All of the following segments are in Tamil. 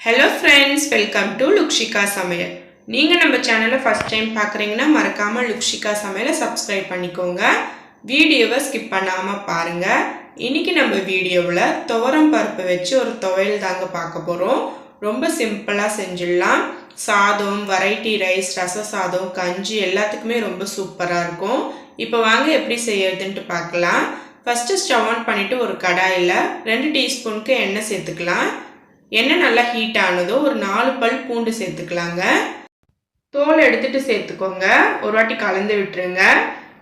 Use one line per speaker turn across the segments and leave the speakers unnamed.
Hello friends, welcome to Lukshika Samayal. நீங்க நம்ம சேனலை first time பார்க்கறீங்கன்னா மறக்காம லுக்ஷிகா சமையலை subscribe பண்ணிக்கோங்க. வீடியோவை skip பண்ணாம பாருங்க. இன்னைக்கு நம்ம வீடியோவுல துவரம் பருப்பு வச்சு ஒரு துவையல் தாங்க பார்க்க போறோம். ரொம்ப சிம்பிளா செஞ்சிடலாம். சாதம், வெரைட்டி ரைஸ், ரச சாதம், கஞ்சி எல்லாத்துக்குமே ரொம்ப சூப்பரா இருக்கும். இப்போ வாங்க எப்படி செய்யறதுன்னு பார்க்கலாம். ஃபர்ஸ்ட் ஸ்டவ் ஆன் பண்ணிட்டு ஒரு கடாயில 2 டீஸ்பூனுக்கு எண்ணெய் சேர்த்துக்கலாம். எண்ணெய் நல்லா ஹீட் ஆனதோ ஒரு 4 பல் பூண்டு சேர்த்துக்கலாங்க. தோல் எடுத்துட்டு சேர்த்துக்கோங்க. ஒரு வாட்டி கலந்து விட்டுருங்க.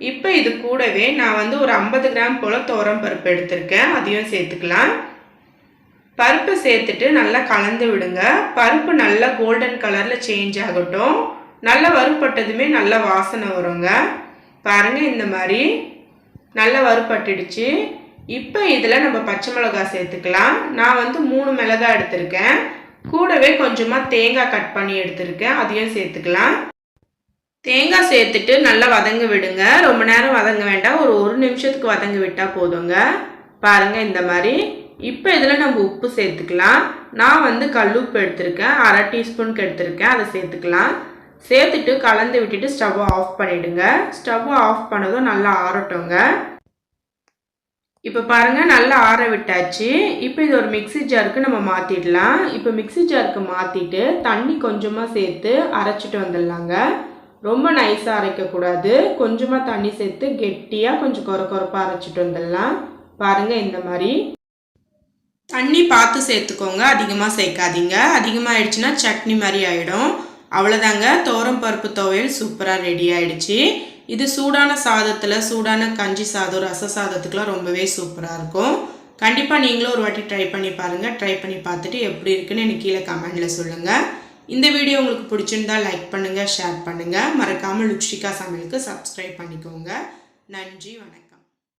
இப்போ இது கூடவே நான் ஒரு 50 கிராம் போல துவரம் பருப்பு எடுத்திருக்கேன். அதையும் சேர்த்துக்கலாம். பருப்பு சேர்த்துட்டு நல்லா கலந்து விடுங்க. பருப்பு நல்லா கோல்டன் கலரில் சேஞ்ச் ஆகட்டும். நல்லா வறுபட்டதுமே நல்லா வாசனை வருங்க. பாருங்க, இந்த மாதிரி நல்லா வறுபட்டுடுச்சு. இப்போ இதில் நம்ம பச்சை மிளகாய் சேர்த்துக்கலாம். நான் 3 மிளகாய் எடுத்திருக்கேன். கூடவே கொஞ்சமாக தேங்காய் கட் பண்ணி எடுத்திருக்கேன். அதையும் சேர்த்துக்கலாம். தேங்காய் சேர்த்துட்டு நல்லா வதங்க விடுங்க. ரொம்ப நேரம் வதங்க வேண்டாம். ஒரு நிமிஷத்துக்கு வதங்க விட்டால் போதுங்க. பாருங்கள், இந்த மாதிரி. இப்போ இதில் நம்ம உப்பு சேர்த்துக்கலாம். நான் கல்லுப்பு எடுத்திருக்கேன். 1/2 டீஸ்பூனுக்கு எடுத்திருக்கேன். அதை சேர்த்துக்கலாம். சேர்த்துட்டு கலந்து விட்டுட்டு ஸ்டவ்வை ஆஃப் பண்ணிவிடுங்க. ஸ்டவ்வை ஆஃப் பண்ணதும் நல்லா ஆறட்டுங்க. இப்போ பாருங்கள், நல்லா ஆற விட்டாச்சு. இப்போ இது ஒரு மிக்ஸி ஜாருக்கு நம்ம மாற்றிடலாம். இப்போ மிக்ஸி ஜாருக்கு மாற்றிட்டு தண்ணி கொஞ்சமாக சேர்த்து அரைச்சிட்டு வந்துடலாங்க. ரொம்ப நைஸாக அரைக்கக்கூடாது. கொஞ்சமாக தண்ணி சேர்த்து கெட்டியாக கொஞ்சம் கொரப்பாக அரைச்சிட்டு வந்துடலாம். பாருங்கள், இந்த மாதிரி. தண்ணி பார்த்து சேர்த்துக்கோங்க. அதிகமாக சேர்க்காதீங்க. அதிகமாக ஆயிடுச்சுன்னா சட்னி மாதிரி ஆகிடும். அவ்வளோதாங்க, துவரம் பருப்பு துவையல் சூப்பராக ரெடி ஆகிடுச்சு. இது சூடான சாதத்தில், சூடான கஞ்சி சாதம், ரச சாதத்துக்குலாம் ரொம்பவே சூப்பராக இருக்கும். கண்டிப்பாக நீங்களும் ஒரு வாட்டி ட்ரை பண்ணி பாருங்கள். ட்ரை பண்ணி பார்த்துட்டு எப்படி இருக்குன்னு எனக்கு கீழே கமெண்டில் சொல்லுங்கள். இந்த வீடியோ உங்களுக்கு பிடிச்சிருந்தா லைக் பண்ணுங்கள், ஷேர் பண்ணுங்கள். மறக்காமல் லுக்ஷிகா சமையலுக்கு சப்ஸ்கிரைப் பண்ணிக்கோங்க. நன்றி, வணக்கம்.